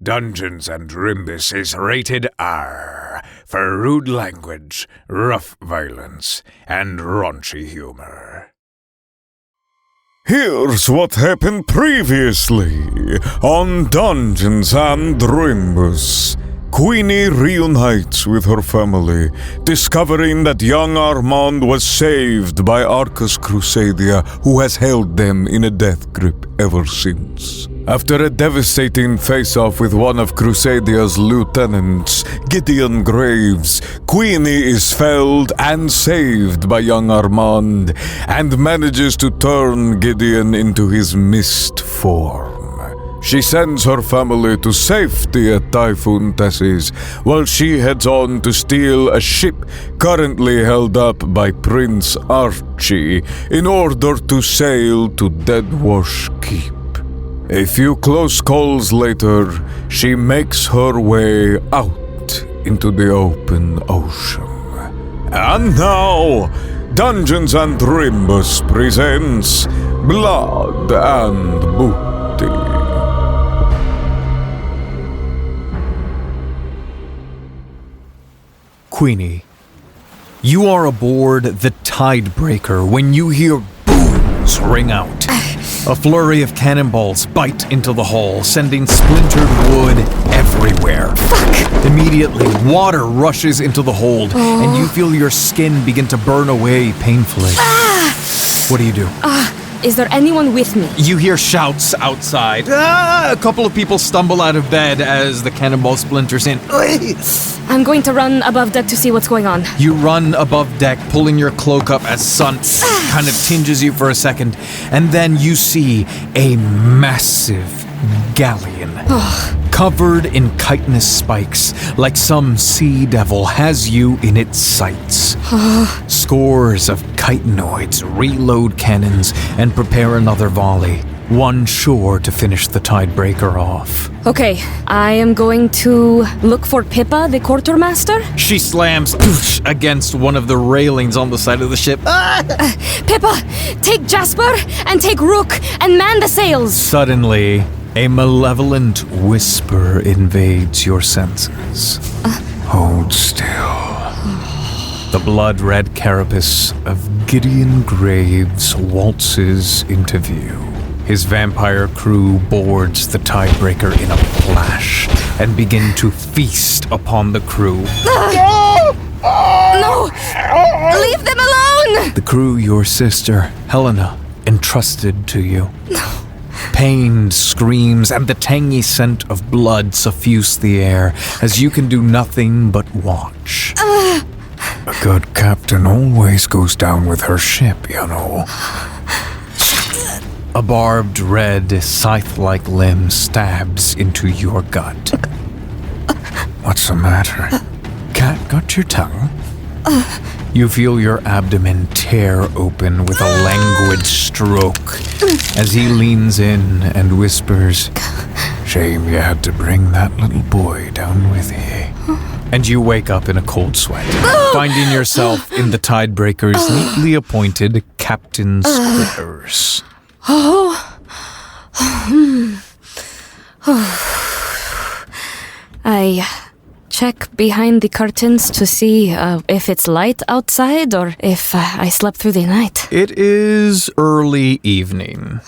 Dungeons and Drimbus is rated R for rude language, rough violence, and raunchy humor. Here's what happened previously on Dungeons and Drimbus. Queenie reunites with her family, discovering that young Armand was saved by Arcus Crusadia, who has held them in a death grip ever since. After a devastating face-off with one of Crusadia's lieutenants, Gideon Graves, Queenie is felled and saved by young Armand, and manages to turn Gideon into his mist form. She sends her family to safety at Typhoon Tessie's, while she heads on to steal a ship currently held up by Prince Archie in order to sail to Deadwash Keep. A few close calls later, she makes her way out into the open ocean. And now, Dungeons and Drimbus presents Blood and Booty. Queenie, you are aboard the Tidebreaker when you hear booms ring out. A flurry of cannonballs bite into the hull, sending splintered wood everywhere. Fuck! Immediately, water rushes into the hold, and you feel your skin begin to burn away painfully. What do you do? Is there anyone with me? You hear shouts outside. A couple of people stumble out of bed as the cannonball splinters in. I'm going to run above deck to see what's going on. You run above deck, pulling your cloak up as sun kind of tinges you for a second, and then you see a massive galleon. Covered in chitinous spikes, like some sea devil has you in its sights. Scores of chitinoids reload cannons and prepare another volley, one sure to finish the Tidebreaker off. Okay, I am going to look for Pippa, the quartermaster. She slams against one of the railings on the side of the ship. Pippa, take Jasper and take Rook and man the sails. Suddenly, a malevolent whisper invades your senses. Hold still. The blood-red carapace of Gideon Graves waltzes into view. His vampire crew boards the Tidebreaker in a flash and begin to feast upon the crew. No! Leave them alone! The crew your sister, Helena, entrusted to you. Pained screams and the tangy scent of blood suffuse the air as you can do nothing but watch. A good captain always goes down with her ship, you know. A barbed red, scythe-like limb stabs into your gut. What's the matter? Cat got your tongue? You feel your abdomen tear open with a languid stroke as he leans in and whispers, Shame you had to bring that little boy down with you. And you wake up in a cold sweat, finding yourself in the Tidebreaker's neatly appointed captain's quarters. I check behind the curtains to see if it's light outside or if I slept through the night. It is early evening.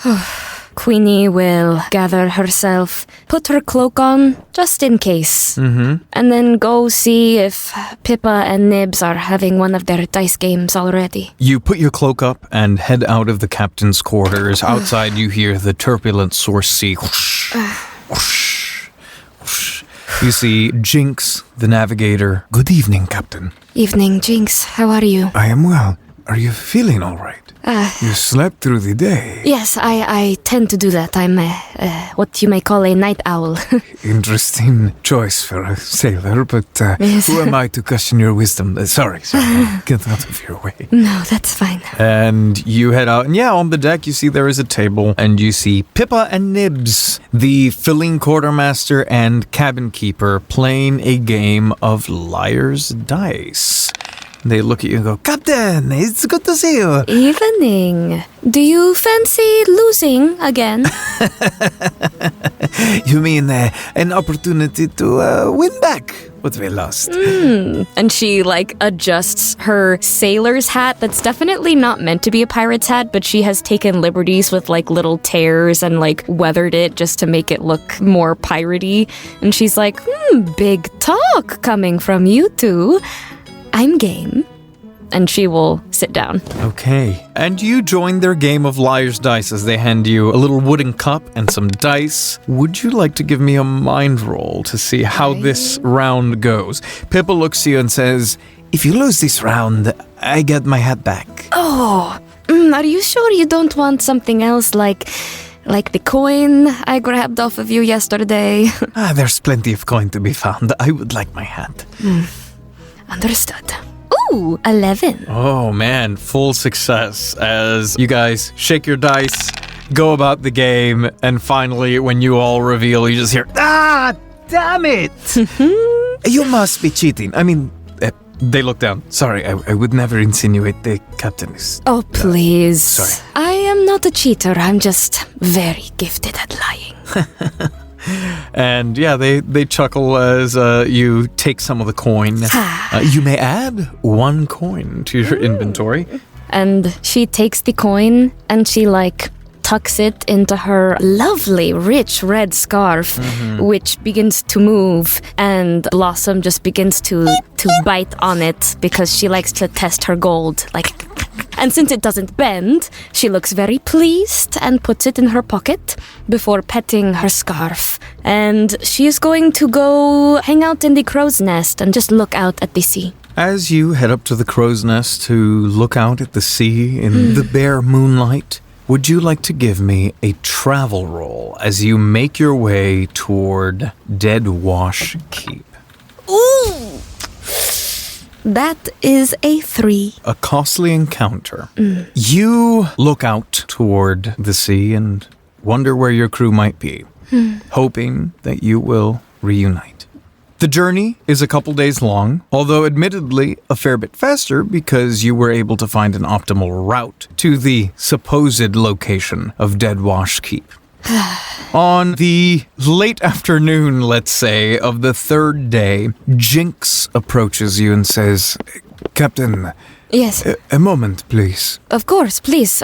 Queenie will gather herself, put her cloak on, just in case, and then go see if Pippa and Nibs are having one of their dice games already. You put your cloak up and head out of the captain's quarters. Outside you hear the turbulent source sea whoosh, whoosh, whoosh. You see Jinx, the navigator. Good evening, Captain. Evening, Jinx. How are you? I am well. Are you feeling all right? You slept through the day. Yes, I tend to do that. I'm what you may call a night owl. Interesting choice for a sailor, but Yes. who am I to question your wisdom? Sorry, get out of your way. No, that's fine. And you head out, and on the deck you see there is a table, and you see Pippa and Nibs, the filling quartermaster and cabin keeper, playing a game of liar's dice. They look at you and go, Captain, it's good to see you. Evening. Do you fancy losing again? You mean an opportunity to win back what we lost? And she, adjusts her sailor's hat that's definitely not meant to be a pirate's hat, but she has taken liberties with, little tears and, weathered it just to make it look more piratey. And she's like, big talk coming from you two. I'm game. And she will sit down. Okay. And you join their game of Liar's Dice as they hand you a little wooden cup and some dice. Would you like to give me a mind roll to see how this round goes? Pippa looks to you and says, if you lose this round, I get my hat back. Oh, are you sure you don't want something else like the coin I grabbed off of you yesterday? There's plenty of coin to be found. I would like my hat. Understood. Ooh, 11. Oh man, full success as you guys shake your dice, go about the game, and finally when you all reveal, you just hear, damn it! You must be cheating. I mean, they look down. Sorry, I would never insinuate the captain is... Oh, please. Sorry. I am not a cheater. I'm just very gifted at lying. And yeah, they chuckle as you take some of the coin. You may add 1 coin to your inventory. And she takes the coin and she tucks it into her lovely, rich red scarf, which begins to move, and Blossom just begins to bite on it because she likes to test her gold. And since it doesn't bend, she looks very pleased and puts it in her pocket before petting her scarf. And she is going to go hang out in the crow's nest and just look out at the sea. As you head up to the crow's nest to look out at the sea in the bare moonlight, would you like to give me a travel roll as you make your way toward Deadwash Keep? Ooh! That is a 3. A costly encounter. You look out toward the sea and wonder where your crew might be, hoping that you will reunite. The journey is a couple days long, although admittedly a fair bit faster because you were able to find an optimal route to the supposed location of Deadwash Keep. On the late afternoon, let's say, of the 3rd day, Jinx approaches you and says, Captain... Yes. A moment, please. Of course, please.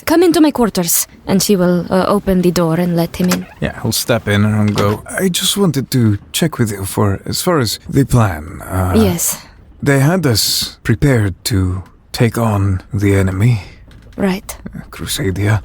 Come into my quarters. And she will open the door and let him in. Yeah, he'll step in and I'll go, I just wanted to check with you for as far as the plan. Yes. They had us prepared to take on the enemy. Right. Crusadia.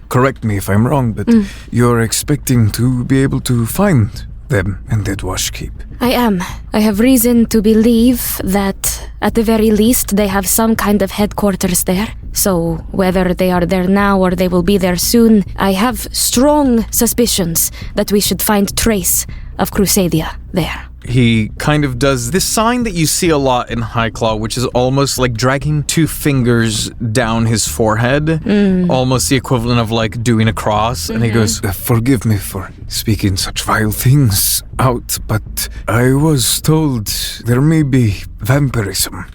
Correct me if I'm wrong, but you're expecting to be able to find them in Deadwash Keep. I am. I have reason to believe that, at the very least, they have some kind of headquarters there. So, whether they are there now or they will be there soon, I have strong suspicions that we should find trace of Crusadia there. He kind of does this sign that you see a lot in Highclaw, which is almost like dragging 2 fingers down his forehead, almost the equivalent of doing a cross. And he goes, Forgive me for speaking such vile things out, but I was told there may be vampirism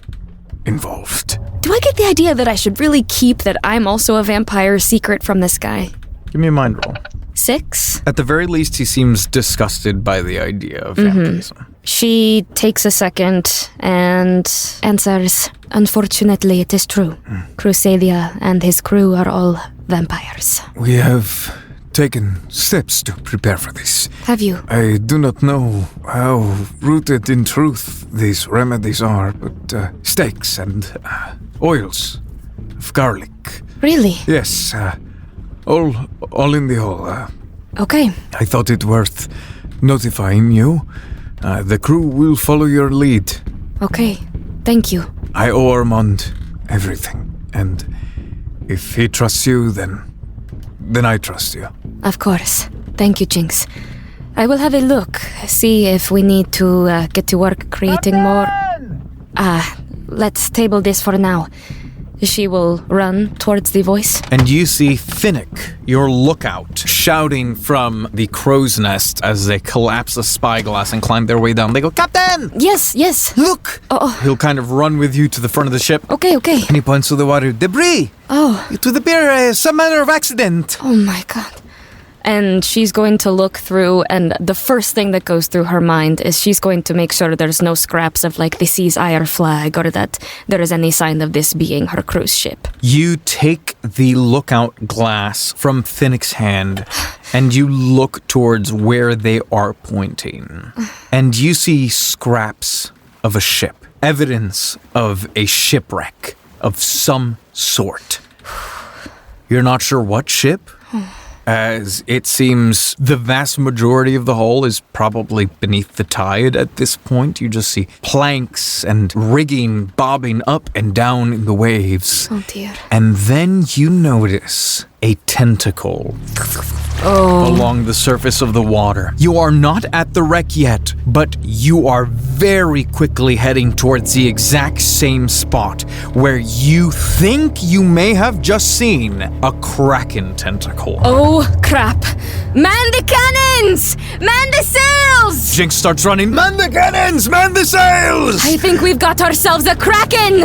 involved. Do I get the idea that I should really keep that I'm also a vampire secret from this guy? Give me a mind roll. 6? At the very least, he seems disgusted by the idea of vampirism. She takes a second and answers, unfortunately, it is true. Crusadia and his crew are all vampires. We have taken steps to prepare for this. Have you? I do not know how rooted in truth these remedies are, but steaks and oils of garlic. Really? Yes, all in the hall. Okay. I thought it worth notifying you. The crew will follow your lead. Okay. Thank you. I owe Armand everything, and if he trusts you, then I trust you. Of course. Thank you, Jinx. I will have a look, see if we need to get to work creating more... let's table this for now. she will run towards the voice. And you see Finnick, your lookout, shouting from the crow's nest as they collapse the spyglass and climb their way down. They go, Captain! Yes. Look! Oh. He'll kind of run with you to the front of the ship. Okay. And he points to the water. Debris! Oh. It would appear some manner of accident. Oh my god. And she's going to look through, and the first thing that goes through her mind is she's going to make sure there's no scraps of like the Sea's Ire flag or that there is any sign of this being her cruise ship. You take the lookout glass from Finnick's hand and you look towards where they are pointing. And you see scraps of a ship, evidence of a shipwreck of some sort. You're not sure what ship? As it seems the vast majority of the hull is probably beneath the tide at this point. You just see planks and rigging bobbing up and down in the waves. Oh dear. And then you notice a tentacle along the surface of the water. You are not at the wreck yet, but you are very quickly heading towards the exact same spot where you think you may have just seen a kraken tentacle. Oh crap. Man the cannons! Man the sails! Jinx starts running. Man the cannons! Man the sails! I think we've got ourselves a kraken!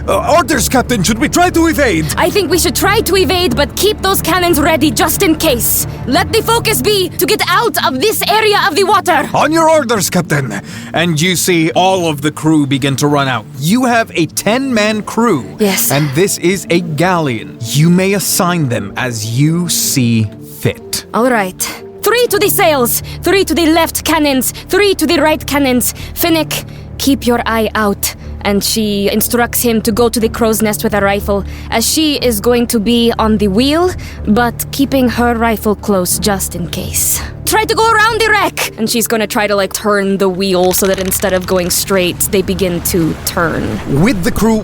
Orders, Captain. Should we try to evade? I think we should try to evade, but keep those cannons ready just in case. Let the focus be to get out of this area of the water. On your orders, Captain. And you see all of the crew begin to run out. You have a 10-man crew. Yes. And this is a galleon. You may assign them as you see fit. All right. 3 to the sails, 3 to the left cannons, 3 to the right cannons. Finnick, keep your eye out. And she instructs him to go to the crow's nest with a rifle, as she is going to be on the wheel, but keeping her rifle close just in case. Try to go around the wreck! And she's gonna try to turn the wheel so that instead of going straight, they begin to turn. With the crew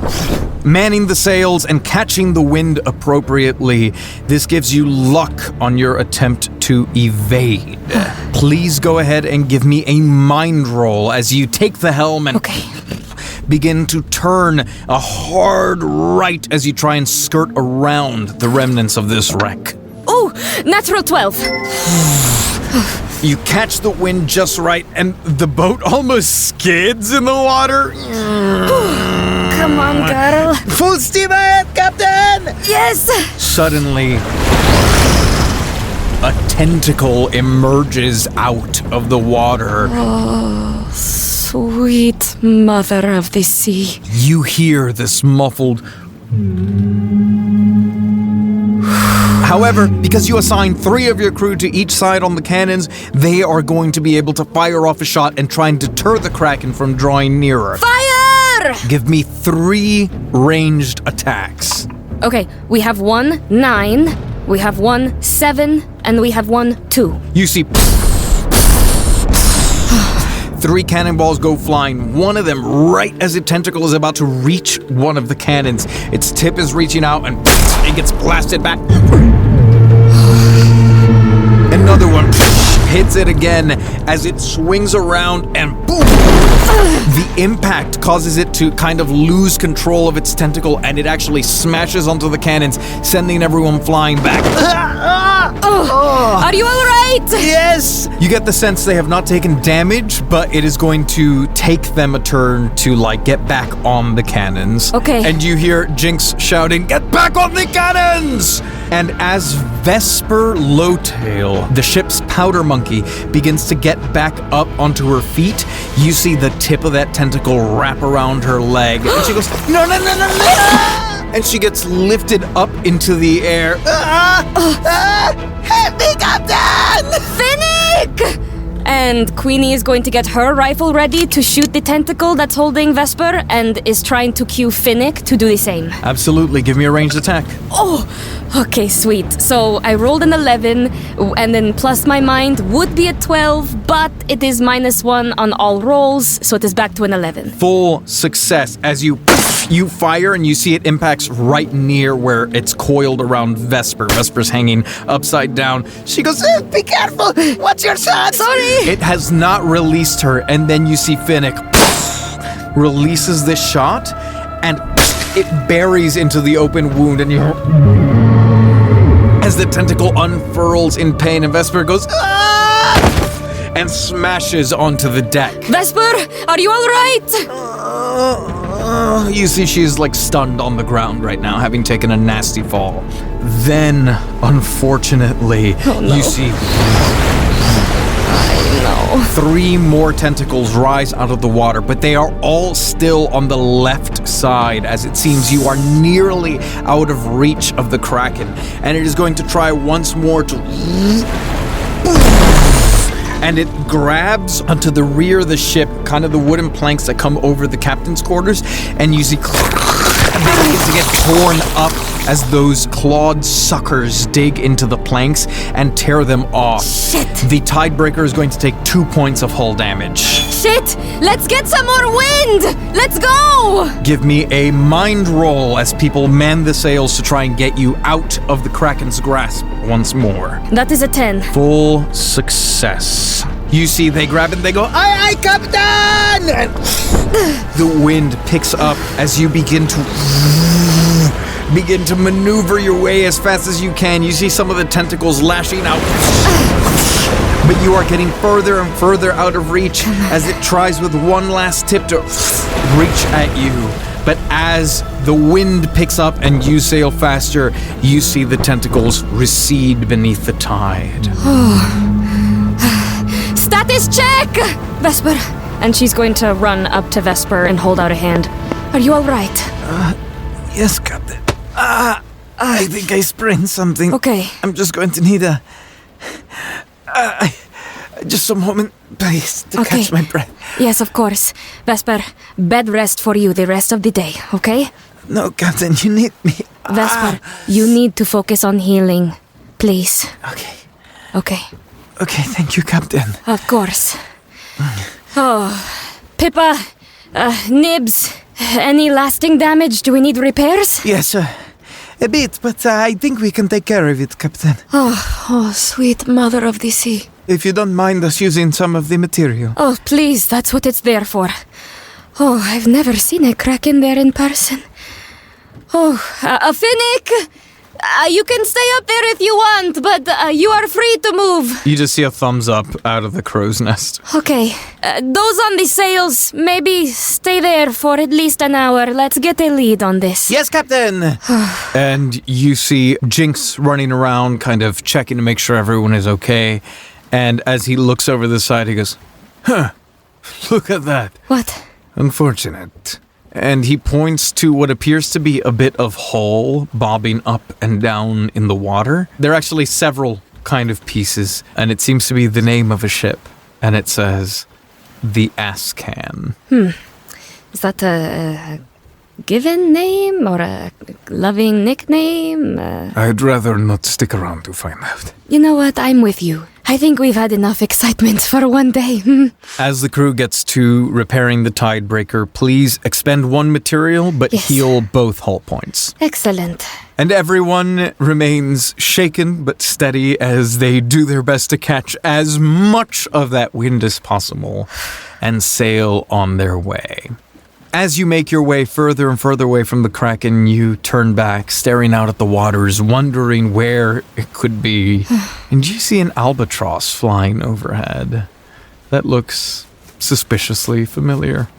manning the sails and catching the wind appropriately, this gives you luck on your attempt to evade. Please go ahead and give me a mind roll as you take the helm and begin to turn a hard right as you try and skirt around the remnants of this wreck. Oh, natural 12. You catch the wind just right, and the boat almost skids in the water. Come on, girl. Full steam ahead, Captain! Yes! Suddenly, a tentacle emerges out of the water. Oh, sweet mother of the sea. You hear this muffled... However, because you assign 3 of your crew to each side on the cannons, they are going to be able to fire off a shot and try and deter the kraken from drawing nearer. Fire! Give me 3 ranged attacks. Okay, we have 1, 9, we have 1, 7, and we have 1, 2. You see 3 cannonballs go flying, one of them right as a tentacle is about to reach one of the cannons. Its tip is reaching out and it gets blasted back. Another one hits it again as it swings around and boom! The impact causes it to kind of lose control of its tentacle and it actually smashes onto the cannons, sending everyone flying back. Are you alright? Yes! You get the sense they have not taken damage, but it is going to take them a turn to, get back on the cannons. Okay. And you hear Jinx shouting, "Get back on the cannons!" And as Vesper Lowtail, the ship's powder monkey, begins to get back up onto her feet, you see the tip of that tentacle wrap around her leg. And she goes, "No, no, no, no, no!" And she gets lifted up into the air. Help me, Captain! Finnick! And Queenie is going to get her rifle ready to shoot the tentacle that's holding Vesper and is trying to cue Finnick to do the same. Absolutely. Give me a ranged attack. Oh, okay, sweet. So I rolled an 11, and then plus my mind would be a 12, but it is -1 on all rolls, so it is back to an 11. Full success as you fire and you see it impacts right near where it's coiled around Vesper. Vesper's hanging upside down. She goes, "Be careful! What's your shot?" Sorry! It has not released her, and then you see Finnick releases this shot, and it buries into the open wound, and you as the tentacle unfurls in pain, and Vesper goes, "Ah!" and smashes onto the deck. Vesper, are you all right? You see she's like stunned on the ground right now, having taken a nasty fall. Then, unfortunately, you see 3 more tentacles rise out of the water, but they are all still on the left side, as it seems you are nearly out of reach of the Kraken, and it is going to try once more to... And it grabs onto the rear of the ship, kind of the wooden planks that come over the captain's quarters, and you see they begin to get torn up as those clawed suckers dig into the planks and tear them off. Shit! The Tidebreaker is going to take 2 points of hull damage. Shit! Let's get some more wind! Let's go! Give me a mind roll as people man the sails to try and get you out of the Kraken's grasp once more. That is a 10. Full success. You see they grab it and they go, aye, Captain! And the wind picks up as you begin to maneuver your way as fast as you can. You see some of the tentacles lashing out. But you are getting further and further out of reach as it tries with one last tip to reach at you. But as the wind picks up and you sail faster, you see the tentacles recede beneath the tide. Status check! Vesper. And she's going to run up to Vesper and hold out a hand. Are you all right? Yes, Captain. I think I sprained something. Okay. I'm just going to need just a moment, please, to catch my breath. Yes, of course. Vesper, bed rest for you the rest of the day, okay? No, Captain, you need me. Vesper, you need to focus on healing. Please. Okay. Okay. Okay, thank you, Captain. Of course. Oh, Pippa, Nibs, any lasting damage? Do we need repairs? Yes, a bit, but I think we can take care of it, Captain. Oh, sweet mother of the sea. If you don't mind us using some of the material. Oh, please, that's what it's there for. Oh, I've never seen a Kraken there in person. Oh, Finnick! You can stay up there if you want, but you are free to move. You just see a thumbs up out of the crow's nest. Okay. Those on the sails, maybe stay there for at least an hour. Let's get a lead on this. Yes, Captain! And you see Jinx running around, kind of checking to make sure everyone is okay. And as he looks over the side, he goes, "Huh, look at that." What? Unfortunate. And he points to what appears to be a bit of hull bobbing up and down in the water. There are actually several kind of pieces, and it seems to be the name of a ship. And it says, the Ascan. Is that a given name or a loving nickname? I'd rather not stick around to find out. You know what? I'm with you. I think we've had enough excitement for one day. As the crew gets to repairing the Tidebreaker, please expend 1 material, but heal both hull points. Excellent. And everyone remains shaken but steady as they do their best to catch as much of that wind as possible and sail on their way. As you make your way further and further away from the Kraken, you turn back, staring out at the waters, wondering where it could be. And you see an albatross flying overhead. That looks suspiciously familiar,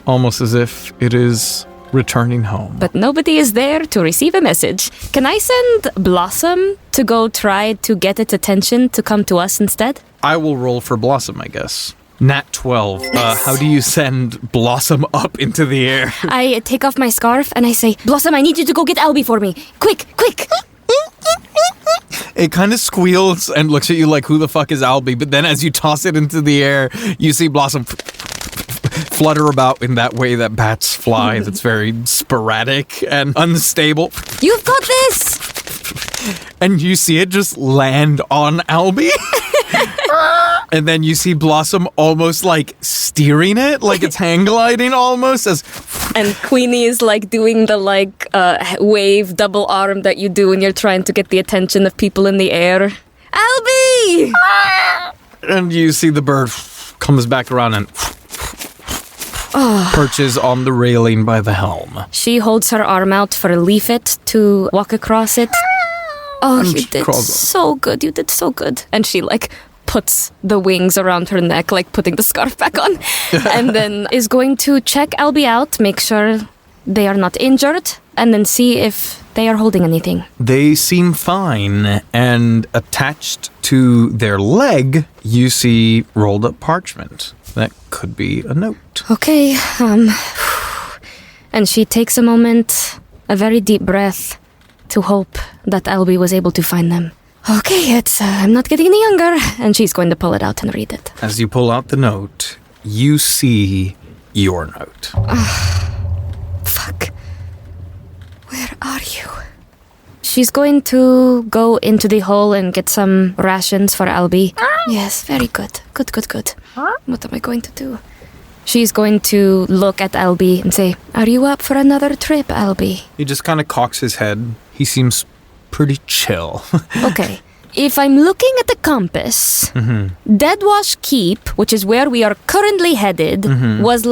almost as if it is returning home. But nobody is there to receive a message. Can I send Blossom to go try to get its attention to come to us instead? I will roll for Blossom, I guess. Nat 12. How do you send Blossom up into the air? I take off my scarf and I say, Blossom, I need you to go get Albie for me. Quick, quick! It kind of squeals and looks at you like, who the fuck is Albie? But then as you toss it into the air, you see Blossom flutter about in that way that bats fly. That's very sporadic and unstable. You've got this! And you see it just land on Albie. And then you see Blossom almost like steering it, like it's hang gliding almost as... And Queenie is like doing the wave double arm that you do when you're trying to get the attention of people in the air. Albie! And you see the bird comes back around and perches on the railing by the helm. She holds her arm out for Leafit to walk across it. Oh, you did so good. You did so good. And she, puts the wings around her neck, putting the scarf back on. And then is going to check Albie out, make sure they are not injured, and then see if they are holding anything. They seem fine, and attached to their leg, you see rolled up parchment. That could be a note. Okay, and she takes a moment, a very deep breath, to hope that Albie was able to find them. Okay, I'm not getting any younger, and she's going to pull it out and read it. As you pull out the note, you see your note. Fuck. Where are you? She's going to go into the hole and get some rations for Albie. Yes, very good. Good. What am I going to do? She's going to look at Albie and say, "Are you up for another trip, Albie?" He just kind of cocks his head. He seems pretty chill. Okay. If I'm looking at the compass, Deadwash Keep, which is where we are currently headed, was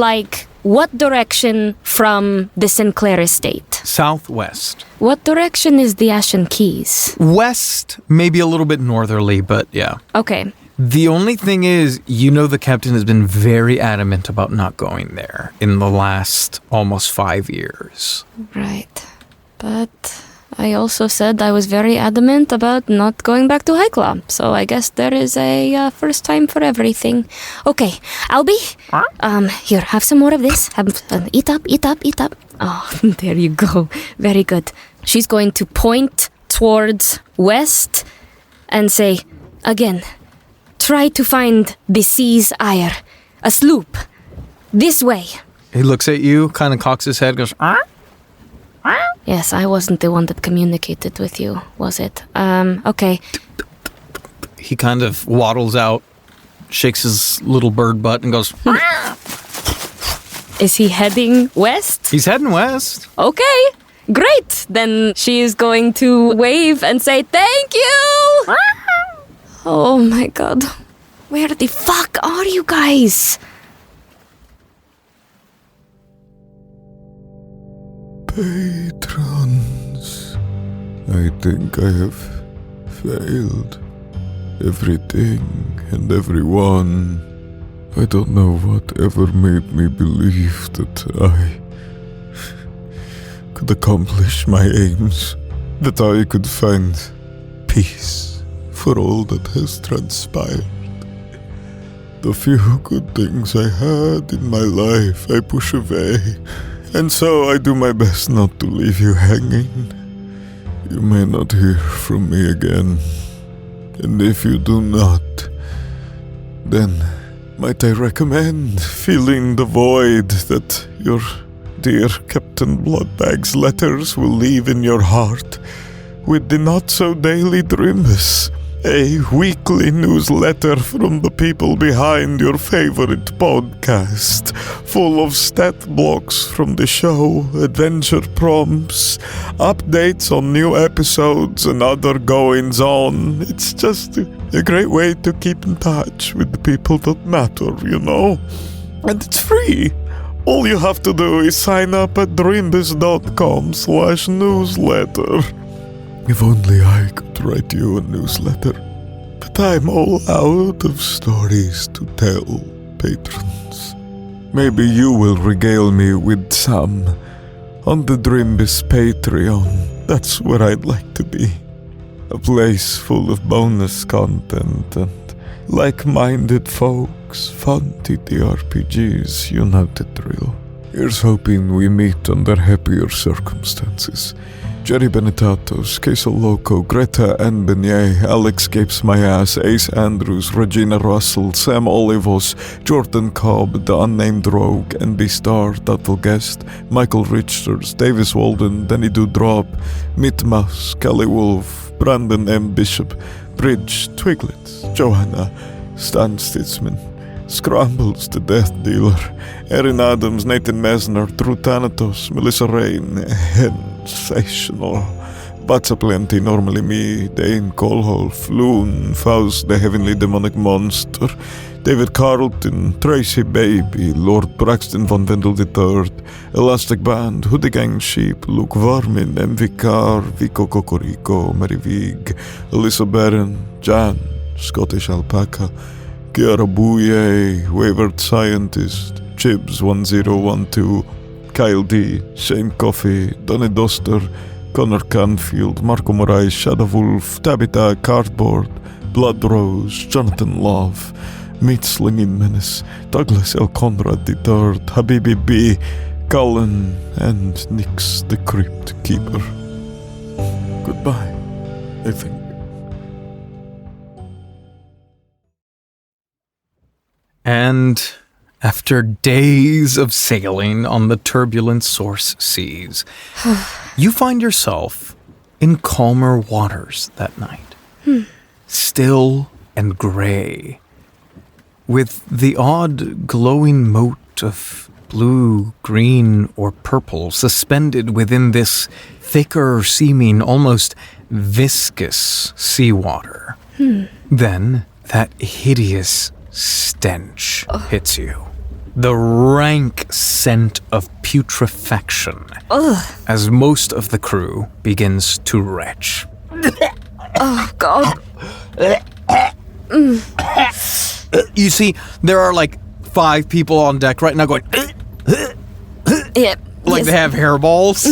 what direction from the Sinclair estate? Southwest. What direction is the Ashen Keys? West, maybe a little bit northerly, but yeah. Okay. The only thing is, the captain has been very adamant about not going there in the last almost 5 years. Right. But I also said I was very adamant about not going back to Highclaw, so I guess there is a first time for everything. Okay, Albie, here, have some more of this. Eat up. Oh, there you go. Very good. She's going to point towards west and say, again, try to find the sea's ire, a sloop, this way. He looks at you, kind of cocks his head, goes, Yes, I wasn't the one that communicated with you, was it? Okay. He kind of waddles out, shakes his little bird butt, and goes, Is he heading west? He's heading west. Okay, great. Then she is going to wave and say, "Thank you!" Oh my god. Where the fuck are you guys? Patrons, I think I have failed everything and everyone. I don't know what ever made me believe that I could accomplish my aims, that I could find peace for all that has transpired. The few good things I had in my life I push away, and so I do my best not to leave you hanging. You may not hear from me again, and if you do not, then might I recommend filling the void that your dear Captain Bloodbag's letters will leave in your heart with the not-so-daily Drimbus, a weekly newsletter from the people behind your favorite podcast, full of stat blocks from the show, adventure prompts, updates on new episodes and other goings-on. It's just a great way to keep in touch with the people that matter, you know? And it's free. All you have to do is sign up at drimbus.com/newsletter. If only I could write you a newsletter. But I'm all out of stories to tell, patrons. Maybe you will regale me with some on the Drimbus Patreon. That's where I'd like to be. A place full of bonus content and like-minded folks, fun TTRPGs, you know the drill. Here's hoping we meet under happier circumstances. Jerry Benetatos, Queso Loco, Greta N. Beignet, Alex Gapes My Ass, Ace Andrews, Regina Russell, Sam Olivos, Jordan Cobb, The Unnamed Rogue, NB Star, Doubtful Guest, Michael Richters, Davis Walden, Danny Drop, Mitmouse, Kelly Wolf, Brandon M. Bishop, Bridge, Twiglets, Johanna, Stan Stitzman, Scrambles, the Death Dealer, Erin Adams, Nathan Mesner, Drew Thanatos, Melissa Rain, Sensational, Bats aplenty, normally me, Dane, Colholf, Loon, Faust, the heavenly demonic monster, David Carlton, Tracy Baby, Lord Braxton von Vendel III, Elastic Band, Hoodie Gang Sheep, Luke Varmin, MV Carr, Vico Cocorico, Mary Vig, Alyssa Barron, Jan, Scottish Alpaca, Kiara Bouye, Wayward Scientist, Chibs 1012, Kyle D, Shane Coffey, Donny Doster, Connor Canfield, Marco Moraes, Shadow Wolf, Tabitha Cardboard, Blood Rose, Jonathan Love, Meat Slinging Menace, Douglas L. Conrad III, Habibi B, Cullen, and Nix the Crypt Keeper. Goodbye, I think. And after days of sailing on the turbulent source seas, you find yourself in calmer waters that night. Still and gray, with the odd glowing mote of blue, green, or purple suspended within this thicker seeming, almost viscous seawater. Then that hideous stench hits you. The rank scent of putrefaction as most of the crew begins to retch. Oh, God. You see, there are like 5 people on deck right now going, Yeah. like they have hairballs.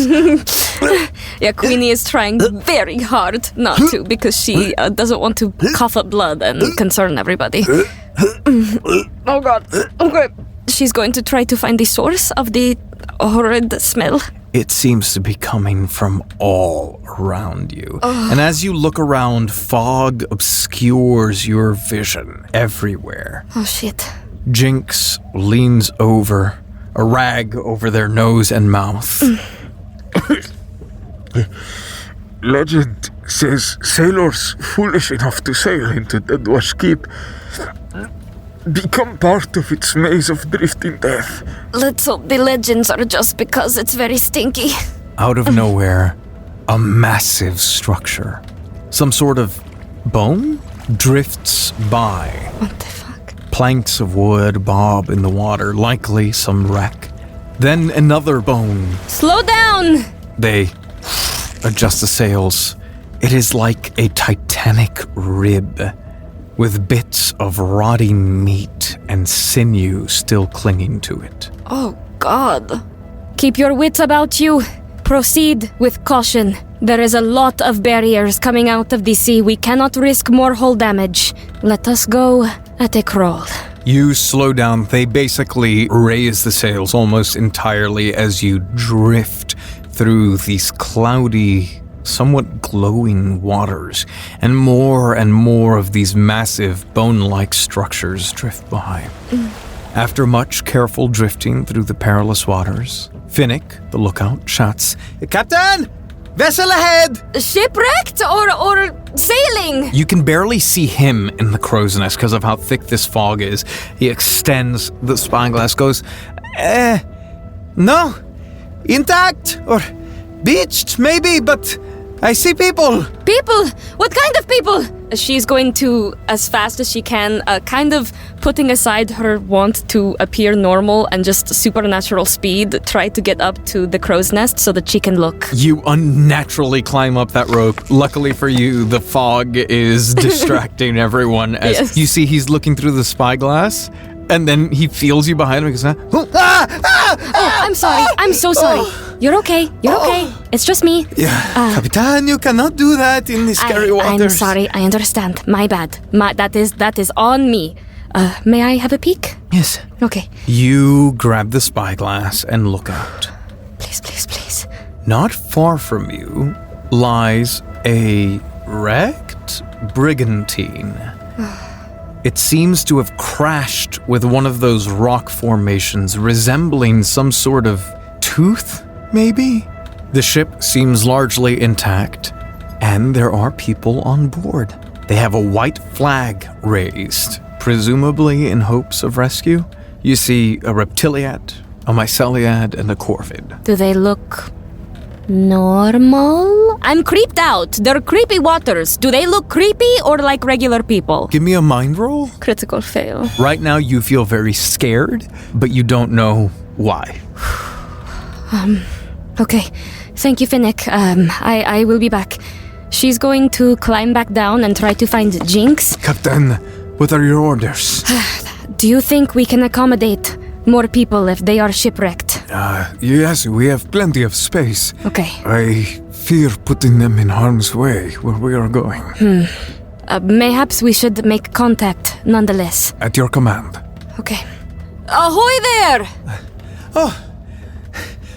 Yeah, Queenie is trying very hard not to because she doesn't want to cough up blood and concern everybody. Oh, God. Okay. She's going to try to find the source of the horrid smell. It seems to be coming from all around you. And as you look around, fog obscures your vision everywhere. Oh, shit. Jinx leans over, a rag over their nose and mouth. Legend says sailors foolish enough to sail into Deadwash Keep become part of its maze of drifting death. Let's hope the legends are just because it's very stinky. Out of nowhere, a massive structure, some sort of bone, drifts by. What the fuck? Planks of wood bob in the water, likely some wreck. Then another bone. Slow down! They adjust the sails. It is like a titanic rib, with bits of rotting meat and sinew still clinging to it. Oh, God. Keep your wits about you. Proceed with caution. There is a lot of barriers coming out of the sea. We cannot risk more hull damage. Let us go at a crawl. You slow down. They basically raise the sails almost entirely as you drift through these cloudy, somewhat glowing waters, and more of these massive bone-like structures drift by. After much careful drifting through the perilous waters, Finnick, the lookout, shouts, "Captain! Vessel ahead!" Shipwrecked or sailing? You can barely see him in the crow's nest because of how thick this fog is. He extends the spyglass, goes, no, intact, or beached maybe, but I see people. People? What kind of people? She's going to, as fast as she can, kind of putting aside her want to appear normal and just supernatural speed, try to get up to the crow's nest so that she can look. You unnaturally climb up that rope. Luckily for you, the fog is distracting everyone as Yes. you see he's looking through the spyglass, and then he feels you behind him and goes, Oh, I'm sorry. I'm so sorry. You're okay. You're okay. It's just me. Yeah, Capitan, you cannot do that in the scary waters. I'm sorry. I understand. My bad. That is on me. May I have a peek? Yes. Okay. You grab the spyglass and look out. Please, please, please. Not far from you lies a wrecked brigantine. It seems to have crashed with one of those rock formations resembling some sort of tooth, maybe? The ship seems largely intact, and there are people on board. They have a white flag raised, presumably in hopes of rescue. You see a reptiliad, a myceliad, and a corvid. Do they look normal? I'm creeped out. They're creepy waters. Do they look creepy or like regular people? Give me a mind roll. Critical fail. Right now you feel very scared, but you don't know why. Okay. Thank you, Finnick. I will be back. She's going to climb back down and try to find Jinx. Captain, what are your orders? Do you think we can accommodate more people if they are shipwrecked? Yes, we have plenty of space. Okay. I fear putting them in harm's way where we are going. Mayhaps we should make contact nonetheless. At your command. Okay. Ahoy there!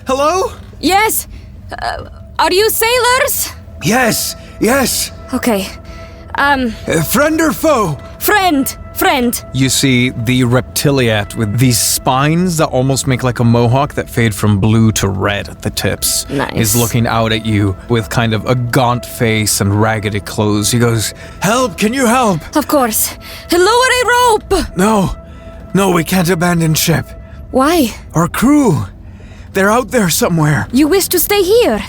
Hello? Yes? Are you sailors? Yes. Okay. Friend or foe? Friend. You see the reptiliat with these spines that almost make like a mohawk that fade from blue to red at the tips. Nice. Is looking out at you with kind of a gaunt face and raggedy clothes. He goes, "Help, can you help?" Of course. Lower a rope! No, we can't abandon ship. Why? Our crew, they're out there somewhere. You wish to stay here?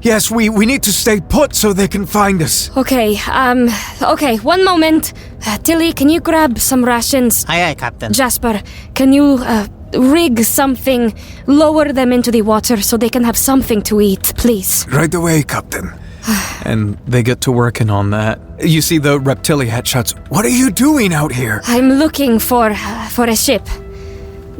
Yes, we need to stay put so they can find us. Okay, one moment. Tilly, can you grab some rations? Aye, Captain. Jasper, can you rig something, lower them into the water so they can have something to eat, please? Right away, Captain. And they get to working on that. You see the reptiliat shouts, "What are you doing out here?" I'm looking for a ship.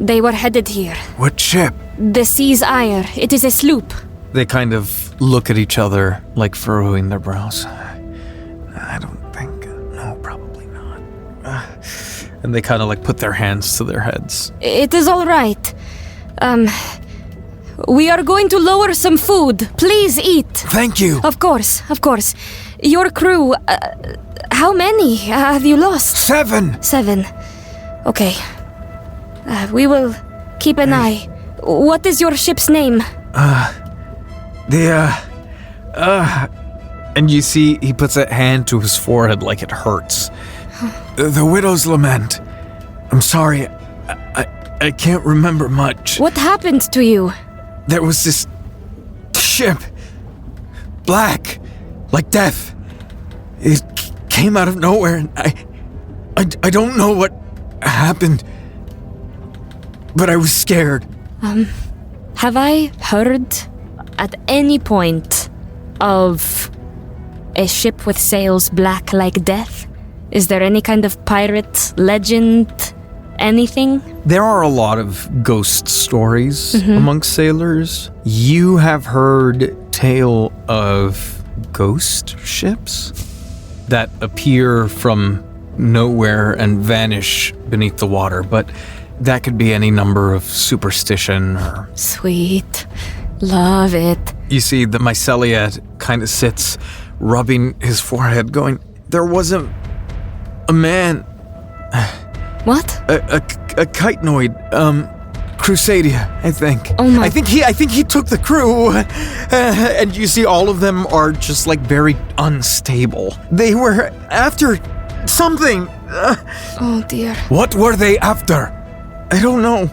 They were headed here. What ship? The Sea's Ire. It is a sloop. They kind of look at each other, like furrowing their brows. I don't think. No, probably not. And they kind of like put their hands to their heads. It is all right. We are going to lower some food. Please eat. Thank you. Of course. Your crew, how many have you lost? 7. 7. Okay. We will keep an eye. What is your ship's name? And you see he puts a hand to his forehead like it hurts. The Widow's Lament. I'm sorry, I can't remember much. What happened to you? There was this ship. Black. Like death. It came out of nowhere and I don't know what happened. But I was scared. Have I heard at any point of a ship with sails black like death? Is there any kind of pirate legend? Anything? There are a lot of ghost stories amongst sailors. You have heard tale of ghost ships that appear from nowhere and vanish beneath the water, but that could be any number of superstition or... Sweet. Love it. You see the myceliat kind of sits, rubbing his forehead, going, "There wasn't a man." What? A chitenoid, Crusadia, I think. Oh my... I think he took the crew, and you see all of them are just like very unstable. They were after something. Oh dear. What were they after? I don't know.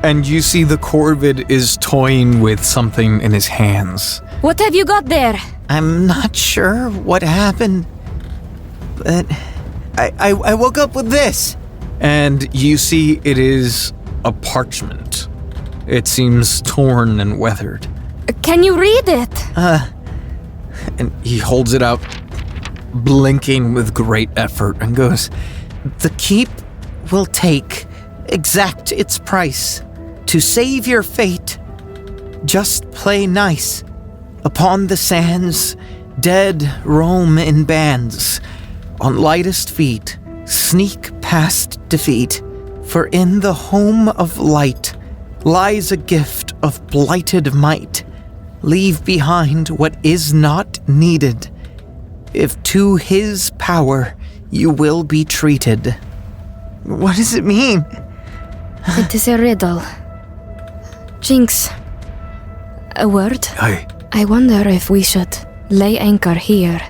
And you see the corvid is toying with something in his hands. What have you got there? I'm not sure what happened, but I woke up with this. And you see it is a parchment. It seems torn and weathered. Can you read it? And he holds it out, blinking with great effort, and goes, The keep will take exact its price. To save your fate, just play nice. Upon the sands, dead roam in bands. On lightest feet, sneak past defeat. For in the home of light lies a gift of blighted might. Leave behind what is not needed. If to his power you will be treated. What does it mean? It is a riddle. Jinx, a word? "Aye." I wonder if we should lay anchor here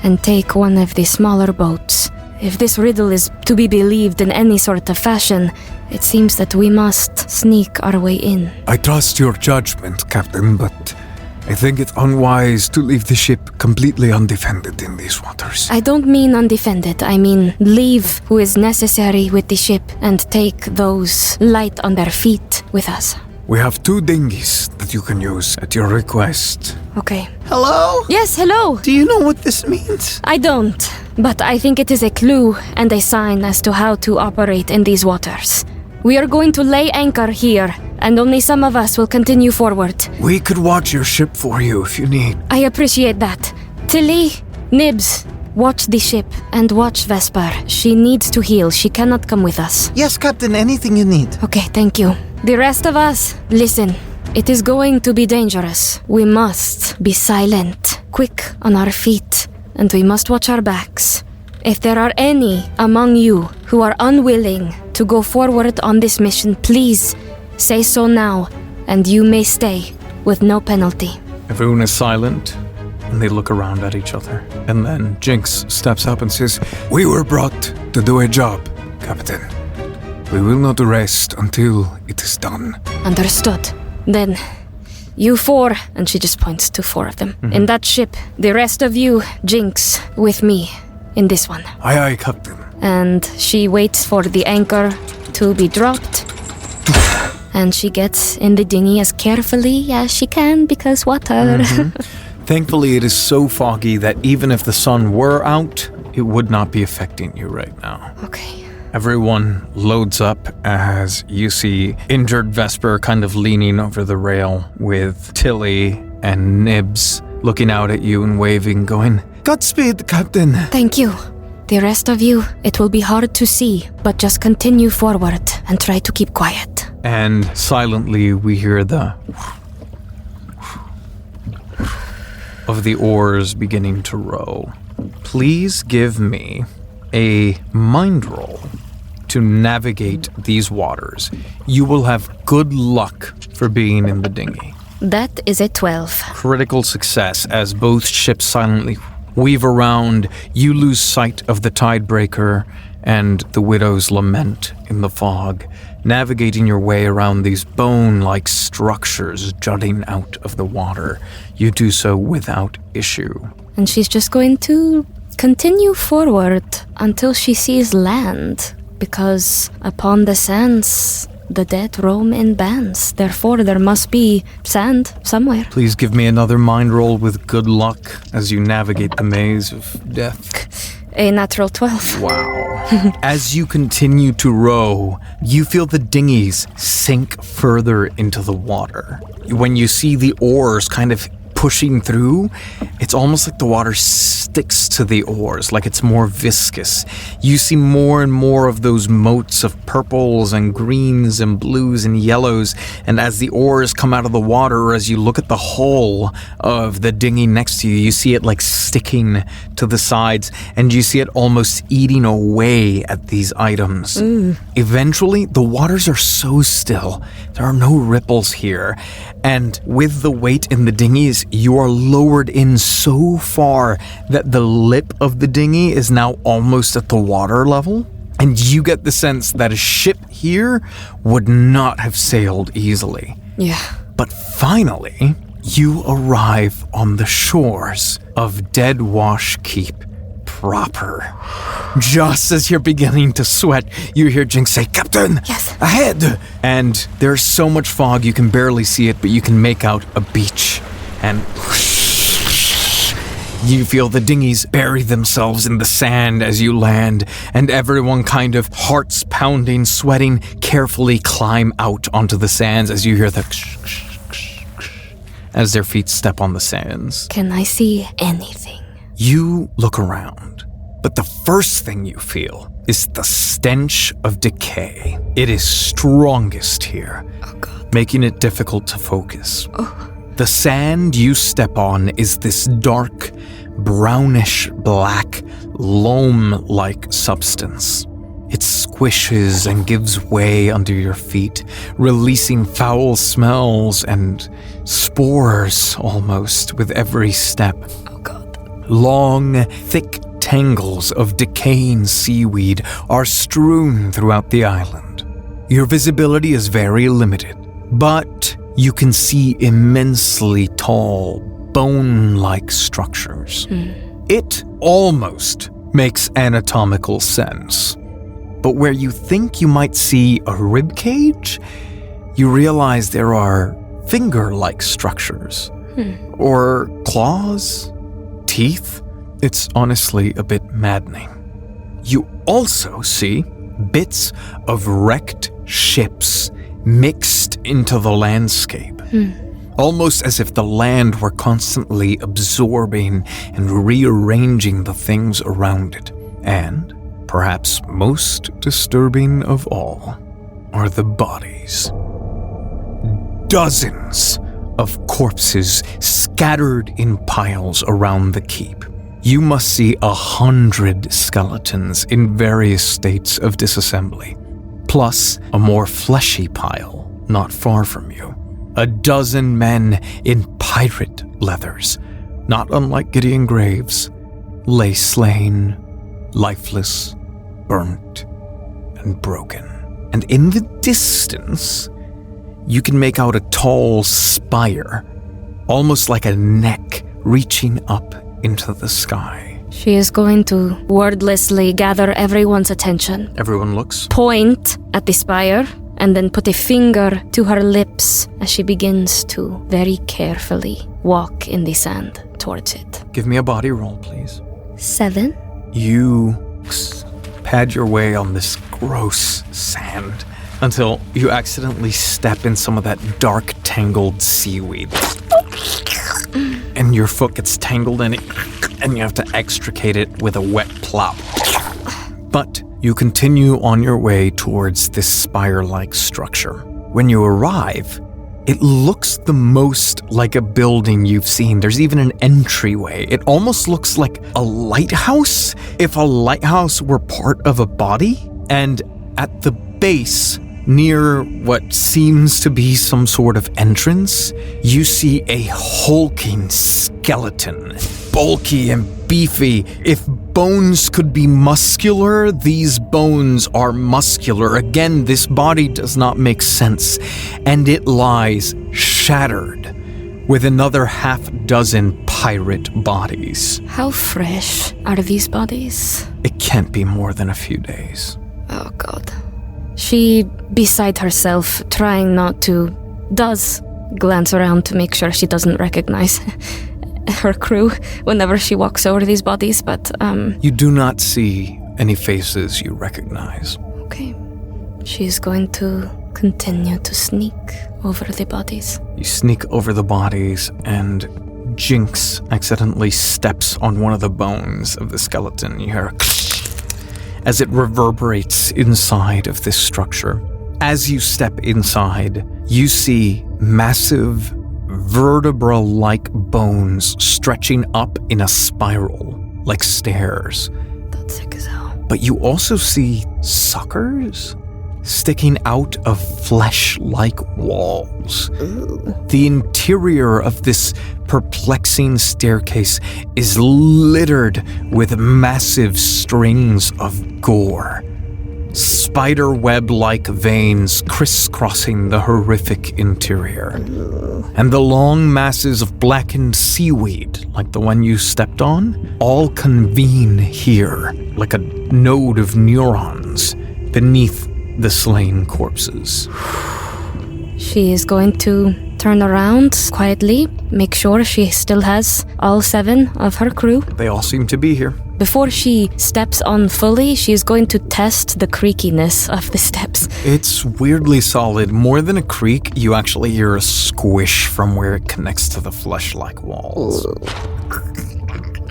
and take one of the smaller boats. If this riddle is to be believed in any sort of fashion, it seems that we must sneak our way in. I trust your judgment, Captain, but I think it's unwise to leave the ship completely undefended in these waters. I don't mean undefended. I mean leave who is necessary with the ship and take those light on their feet with us. We have 2 dinghies that you can use at your request. Okay. Hello? Yes, hello. Do you know what this means? I don't, but I think it is a clue and a sign as to how to operate in these waters. We are going to lay anchor here, and only some of us will continue forward. We could watch your ship for you if you need. I appreciate that. Tilly, Nibs, watch the ship and watch Vesper. She needs to heal. She cannot come with us. Yes, Captain, anything you need. Okay, thank you. The rest of us, listen. It is going to be dangerous. We must be silent, quick on our feet, and we must watch our backs. If there are any among you who are unwilling to go forward on this mission, please say so now, and you may stay with no penalty. Everyone is silent, and they look around at each other. And then Jinx steps up and says, "We were brought to do a job, Captain. We will not rest until it is done." Understood. Then, you 4, and she just points to 4 of them, in that ship. The rest of you, Jinx, with me in this one. Aye, aye, Captain. And she waits for the anchor to be dropped. And she gets in the dinghy as carefully as she can because water. Thankfully, it is so foggy that even if the sun were out, it would not be affecting you right now. Okay. Everyone loads up as you see injured Vesper kind of leaning over the rail with Tilly and Nibs looking out at you and waving, going, "Godspeed, Captain." Thank you. The rest of you, it will be hard to see, but just continue forward and try to keep quiet. And silently we hear the of the oars beginning to row. Please give me a mind roll to navigate these waters. You will have good luck for being in the dinghy. That is a 12. Critical success as both ships silently weave around. You lose sight of the tidebreaker and the widow's lament in the fog, navigating your way around these bone-like structures jutting out of the water. You do so without issue. And she's just going to continue forward until she sees land, because upon the sands, the dead roam in bands. Therefore, there must be sand somewhere. Please give me another mind roll with good luck as you navigate the maze of death. A natural 12. Wow. As you continue to row, you feel the dinghies sink further into the water. When you see the oars kind of pushing through, it's almost like the water sticks to the oars, like it's more viscous. You see more and more of those motes of purples and greens and blues and yellows, and as the oars come out of the water, as you look at the hull of the dinghy next to you, you see it like sticking to the sides, and you see it almost eating away at these items. Eventually, the waters are so still. There are no ripples here, and with the weight in the dinghies, you are lowered in so far that the lip of the dinghy is now almost at the water level. And you get the sense that a ship here would not have sailed easily. Yeah. But finally, you arrive on the shores of Deadwash Keep proper. Just as you're beginning to sweat, you hear Jinx say, "Captain! Yes. Ahead!" And there's so much fog you can barely see it, but you can make out a beach. And you feel the dinghies bury themselves in the sand as you land, and everyone kind of hearts pounding, sweating, carefully climb out onto the sands as you hear the as their feet step on the sands. Can I see anything? You look around, but the first thing you feel is the stench of decay. It is strongest here, making it difficult to focus. The sand you step on is this dark, brownish black, loam-like substance. It squishes and gives way under your feet, releasing foul smells and spores almost with every step. Long, thick tangles of decaying seaweed are strewn throughout the island. Your visibility is very limited, but you can see immensely tall, bone-like structures. It almost makes anatomical sense. But where you think you might see a rib cage, you realize there are finger-like structures. Or claws, teeth. It's honestly a bit maddening. You also see bits of wrecked ships mixed into the landscape. Almost as if the land were constantly absorbing and rearranging the things around it. And, perhaps most disturbing of all, are the bodies. Dozens of corpses scattered in piles around the keep. You must see 100 skeletons in various states of disassembly, plus a more fleshy pile not far from you. 12 men in pirate leathers, not unlike Gideon Graves, lay slain, lifeless, burnt, and broken. And in the distance, you can make out a tall spire, almost like a neck reaching up into the sky. She is going to wordlessly gather everyone's attention. Everyone looks. Point at the spire, and then put a finger to her lips as she begins to very carefully walk in the sand towards it. Give me a body roll, please. 7. You pad your way on this gross sand until you accidentally step in some of that dark, tangled seaweed. And your foot gets tangled in it, and you have to extricate it with a wet plop. But you continue on your way towards this spire-like structure. When you arrive, it looks the most like a building you've seen. There's even an entryway. It almost looks like a lighthouse, if a lighthouse were part of a body. And at the base, near what seems to be some sort of entrance, you see a hulking skeleton, bulky and beefy. If bones could be muscular, these bones are muscular. Again, this body does not make sense, and it lies shattered with another 6 pirate bodies. How fresh are these bodies? It can't be more than a few days. Oh God. She, beside herself, trying not to, does glance around to make sure she doesn't recognize her crew whenever she walks over these bodies, but You do not see any faces you recognize. Okay. She's going to continue to sneak over the bodies. You sneak over the bodies, and Jinx accidentally steps on one of the bones of the skeleton. You hear a as it reverberates inside of this structure. As you step inside, you see massive vertebra-like bones stretching up in a spiral, like stairs. That's sick as hell. But you also see suckers sticking out of flesh-like walls. Ooh. The interior of this perplexing staircase is littered with massive strings of gore. Spider web-like veins crisscrossing the horrific interior. And the long masses of blackened seaweed, like the one you stepped on, all convene here, like a node of neurons, beneath the slain corpses. She is going to turn around quietly, make sure she still has all 7 of her crew. They all seem to be here. Before she steps on fully, she is going to test the creakiness of the steps. It's weirdly solid. More than a creak, you actually hear a squish from where it connects to the flesh-like walls.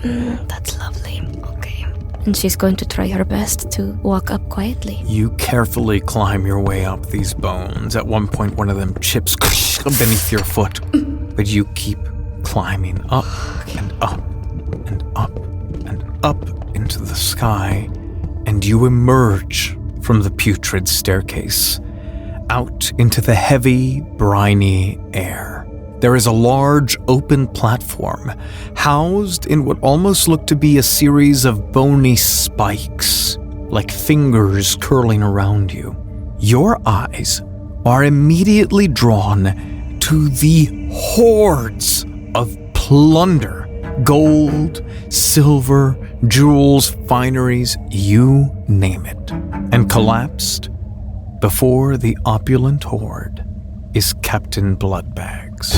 That's lovely. Okay. And she's going to try her best to walk up quietly. You carefully climb your way up these bones. At one point, one of them chips beneath your foot, but you keep climbing up and up and up and up into the sky, and you emerge from the putrid staircase out into the heavy, briny air. There is a large open platform housed in what almost look to be a series of bony spikes, like fingers curling around you. Your eyes are immediately drawn to to the hordes of plunder. Gold, silver, jewels, fineries, you name it. And collapsed before the opulent horde is Captain Bloodbags.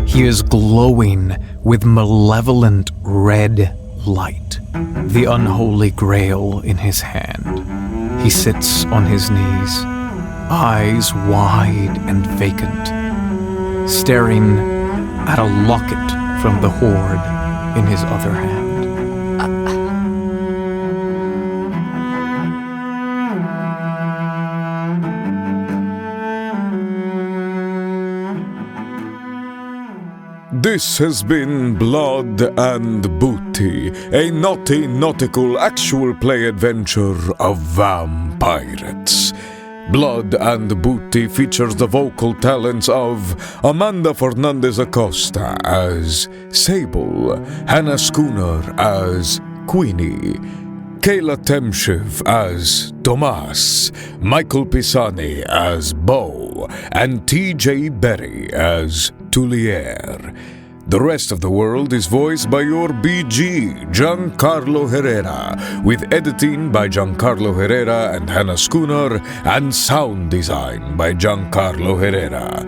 He is glowing with malevolent red light, the unholy grail in his hand. He sits on his knees, eyes wide and vacant, staring at a locket from the horde in his other hand. This has been Blood and Booty, a naughty nautical actual play adventure of Vampirates. Blood and Booty features the vocal talents of Amanda Fernandez-Acosta as Sable, Hannah Schooner as Queenie, Kayla Temshiv as Tomas, Michael Pisani as Beau, and TJ Berry as Tuliere. The rest of the world is voiced by your BG, Giancarlo Herrera, with editing by Giancarlo Herrera and Hannah Schooner, and sound design by Giancarlo Herrera.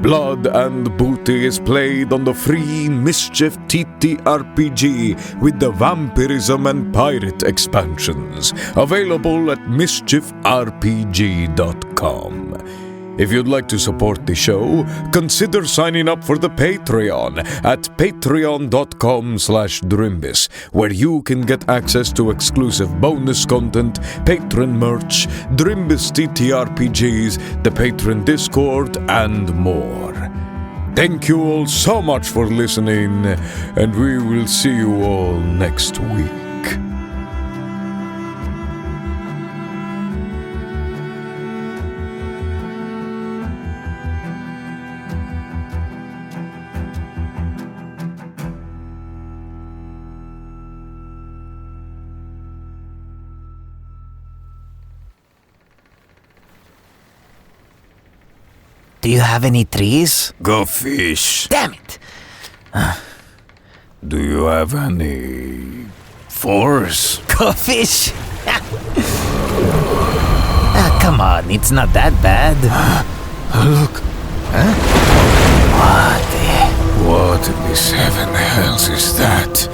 Blood and Booty is played on the free Mischief TTRPG with the Vampirism and Pirate expansions, available at mischiefrpg.com. If you'd like to support the show, consider signing up for the Patreon at patreon.com/Drimbus, where you can get access to exclusive bonus content, patron merch, Drimbus TTRPGs, the patron Discord, and more. Thank you all so much for listening, and we will see you all next week. Do you have any trees? Go fish. Damn it! Do you have any force? Go fish! Come on, it's not that bad. Look. Huh? What? What in the seven hells is that?